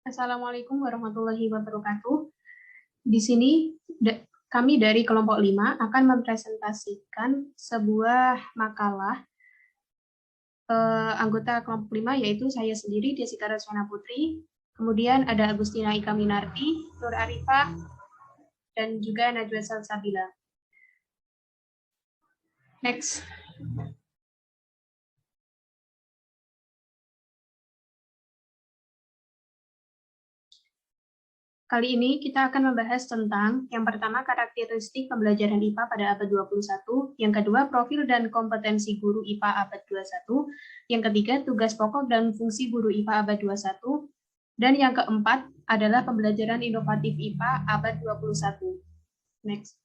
Assalamualaikum warahmatullahi wabarakatuh. Di sini kami dari kelompok 5 akan mempresentasikan sebuah makalah anggota kelompok 5 yaitu saya sendiri Desika Raswana Putri, kemudian ada Agustina Ika Minarti, Nur Arifah, dan juga Najwa Salsabila. Next. Kali ini kita akan membahas tentang yang pertama karakteristik pembelajaran IPA pada abad 21, yang kedua profil dan kompetensi guru IPA abad 21, yang ketiga tugas pokok dan fungsi guru IPA abad 21, dan yang keempat adalah pembelajaran inovatif IPA abad 21. Next.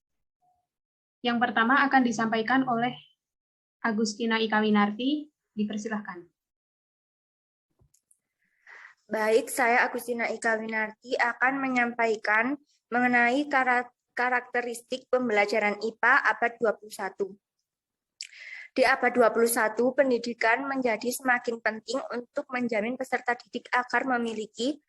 Yang pertama akan disampaikan oleh Agustina Ika Winarti, dipersilahkan. Baik, saya Agustina Ika Winarti akan menyampaikan mengenai karakteristik pembelajaran IPA abad 21. Di abad 21, pendidikan menjadi semakin penting untuk menjamin peserta didik agar memiliki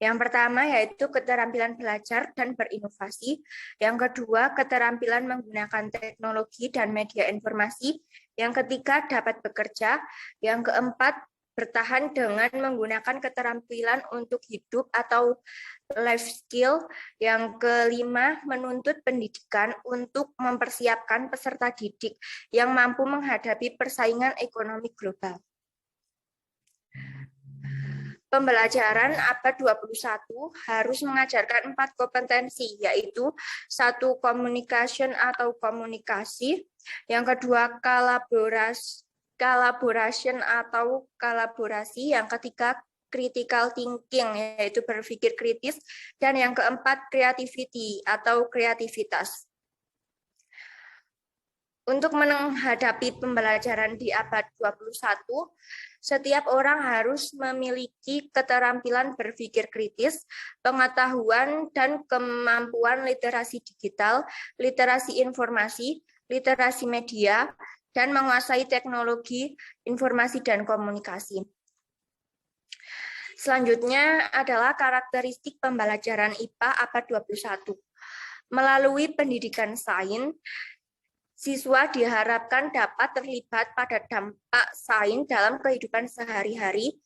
yang pertama yaitu keterampilan belajar dan berinovasi, yang kedua keterampilan menggunakan teknologi dan media informasi, yang ketiga dapat bekerja, yang keempat bertahan dengan menggunakan keterampilan untuk hidup atau life skill. Yang kelima, menuntut pendidikan untuk mempersiapkan peserta didik yang mampu menghadapi persaingan ekonomi global. Pembelajaran abad 21 harus mengajarkan 4 kompetensi, yaitu 1. Communication atau komunikasi, yang kedua collaboration atau kolaborasi, yang ketiga critical thinking yaitu berpikir kritis, dan yang keempat creativity atau kreativitas. Untuk menghadapi pembelajaran di abad 21, setiap orang harus memiliki keterampilan berpikir kritis, pengetahuan dan kemampuan literasi digital, literasi informasi, literasi media, dan menguasai teknologi, informasi, dan komunikasi. Selanjutnya adalah karakteristik pembelajaran IPA abad 21. Melalui pendidikan sains, siswa diharapkan dapat terlibat pada dampak sains dalam kehidupan sehari-hari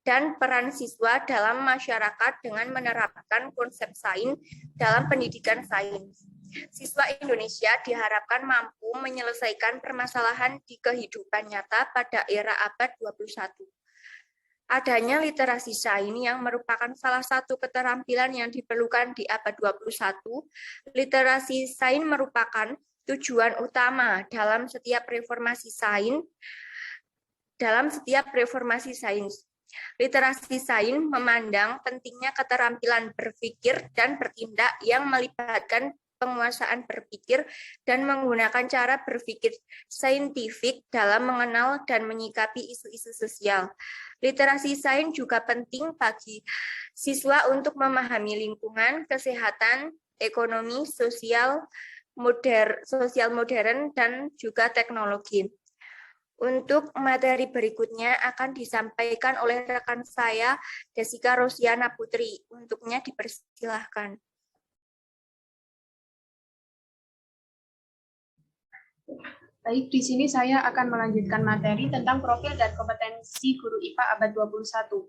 dan peran siswa dalam masyarakat dengan menerapkan konsep sains dalam pendidikan sains. Siswa Indonesia diharapkan mampu menyelesaikan permasalahan di kehidupan nyata pada era abad 21. Adanya literasi sains yang merupakan salah satu keterampilan yang diperlukan di abad 21. Literasi sains merupakan tujuan utama dalam setiap reformasi sains. Literasi sains memandang pentingnya keterampilan berpikir dan bertindak yang melibatkan penguasaan berpikir dan menggunakan cara berpikir saintifik dalam mengenal dan menyikapi isu-isu sosial. Literasi sains juga penting bagi siswa untuk memahami lingkungan, kesehatan, ekonomi, sosial modern, dan juga teknologi. Untuk materi berikutnya akan disampaikan oleh rekan saya, Desika Rosiana Putri. Untuknya dipersilahkan. Baik, di sini saya akan melanjutkan materi tentang profil dan kompetensi guru IPA abad 21.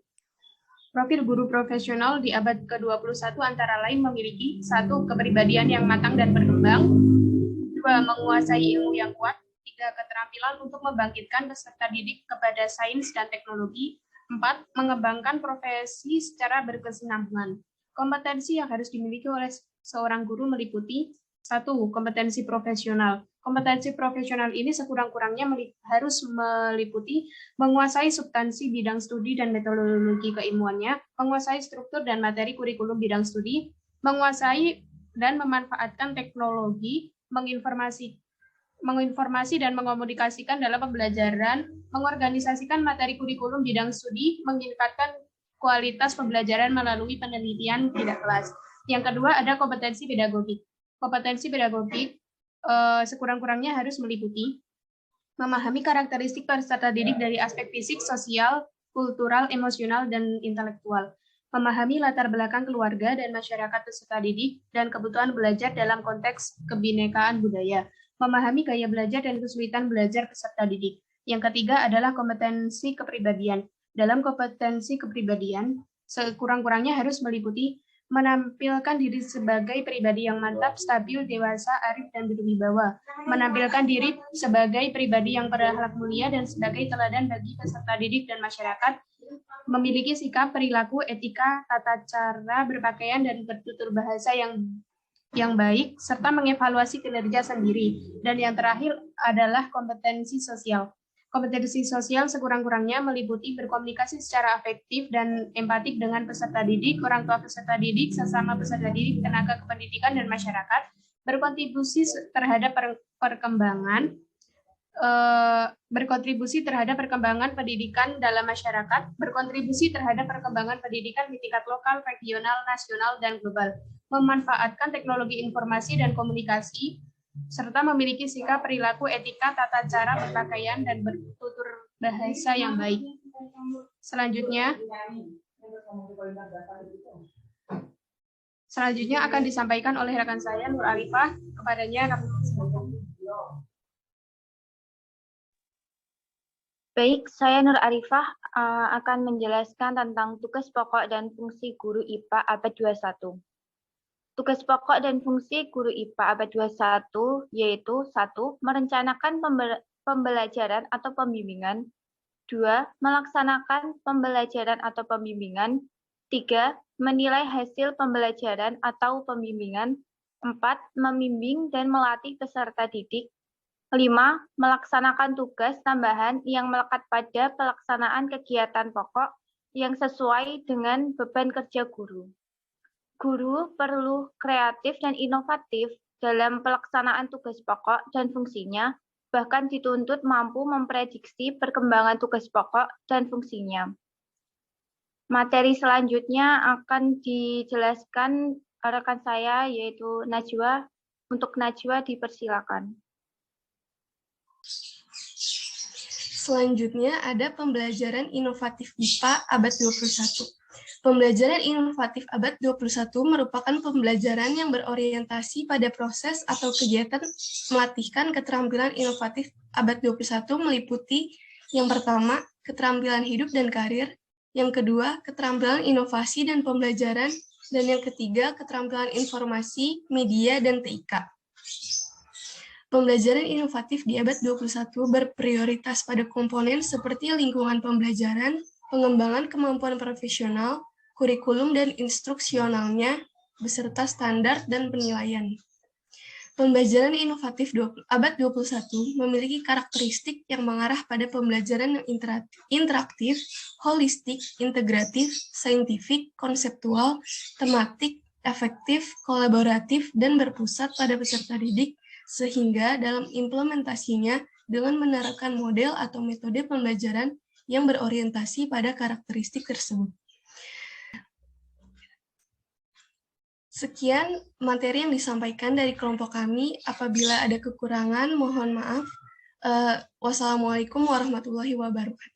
Profil guru profesional di abad ke-21 antara lain memiliki 1. Kepribadian yang matang dan berkembang, 2. Menguasai ilmu yang kuat, 3. Keterampilan untuk membangkitkan peserta didik kepada sains dan teknologi, 4. Mengembangkan profesi secara berkesinambungan. Kompetensi yang harus dimiliki oleh seorang guru meliputi 1. Kompetensi profesional. Kompetensi profesional ini sekurang-kurangnya harus meliputi menguasai substansi bidang studi dan metodologi keilmuannya, menguasai struktur dan materi kurikulum bidang studi, menguasai dan memanfaatkan teknologi, menginformasi dan mengomunikasikan dalam pembelajaran, mengorganisasikan materi kurikulum bidang studi, meningkatkan kualitas pembelajaran melalui penelitian tidak kelas. Yang kedua ada kompetensi pedagogik. Kompetensi pedagogik sekurang-kurangnya harus meliputi memahami karakteristik peserta didik dari aspek fisik, sosial, kultural, emosional, dan intelektual. memahami latar belakang keluarga dan masyarakat peserta didik dan kebutuhan belajar dalam konteks kebinekaan budaya, memahami gaya belajar dan kesulitan belajar peserta didik. Yang ketiga adalah kompetensi kepribadian. Dalam kompetensi kepribadian, sekurang-kurangnya harus meliputi menampilkan diri sebagai pribadi yang mantap, stabil, dewasa, arif, dan berwibawa. Menampilkan diri sebagai pribadi yang berakhlak mulia dan sebagai teladan bagi peserta didik dan masyarakat. Memiliki sikap, perilaku, etika, tata cara berpakaian, dan bertutur bahasa yang baik, serta mengevaluasi kinerja sendiri. Dan yang terakhir adalah kompetensi sosial. Kompetensi sosial sekurang-kurangnya meliputi berkomunikasi secara afektif dan empatik dengan peserta didik, orang tua peserta didik, sesama peserta didik, tenaga kependidikan, dan masyarakat, berkontribusi terhadap perkembangan pendidikan dalam masyarakat, berkontribusi terhadap perkembangan pendidikan di tingkat lokal, regional, nasional, dan global, memanfaatkan teknologi informasi dan komunikasi, serta memiliki sikap, perilaku, etika, tata cara berpakaian, dan bertutur bahasa yang baik. Selanjutnya akan disampaikan oleh rekan saya, Nur Arifah. Kepadanya kami persilakan. Baik, saya Nur Arifah akan menjelaskan tentang tugas pokok dan fungsi guru IPA abad 21. Tugas pokok dan fungsi guru IPA abad 21 yaitu 1. Merencanakan pembelajaran atau pembimbingan. 2. Melaksanakan pembelajaran atau pembimbingan. 3. Menilai hasil pembelajaran atau pembimbingan. 4. Membimbing dan melatih peserta didik. 5. Melaksanakan tugas tambahan yang melekat pada pelaksanaan kegiatan pokok yang sesuai dengan beban kerja guru. Guru perlu kreatif dan inovatif dalam pelaksanaan tugas pokok dan fungsinya, bahkan dituntut mampu memprediksi perkembangan tugas pokok dan fungsinya. Materi selanjutnya akan dijelaskan rekan saya, yaitu Najwa. Untuk Najwa dipersilakan. Selanjutnya ada pembelajaran inovatif IPA abad 21. Pembelajaran inovatif abad 21 merupakan pembelajaran yang berorientasi pada proses atau kegiatan melatihkan keterampilan inovatif abad 21 meliputi yang pertama, keterampilan hidup dan karir, yang kedua, keterampilan inovasi dan pembelajaran, dan yang ketiga, keterampilan informasi, media, dan TIK. Pembelajaran inovatif di abad 21 berprioritas pada komponen seperti lingkungan pembelajaran, pengembangan kemampuan profesional, kurikulum dan instruksionalnya, beserta standar dan penilaian. Pembelajaran inovatif abad 21 memiliki karakteristik yang mengarah pada pembelajaran yang interaktif, holistik, integratif, saintifik, konseptual, tematik, efektif, kolaboratif, dan berpusat pada peserta didik, sehingga dalam implementasinya dengan menerapkan model atau metode pembelajaran yang berorientasi pada karakteristik tersebut. Sekian materi yang disampaikan dari kelompok kami. Apabila ada kekurangan, mohon maaf. Wassalamualaikum warahmatullahi wabarakatuh.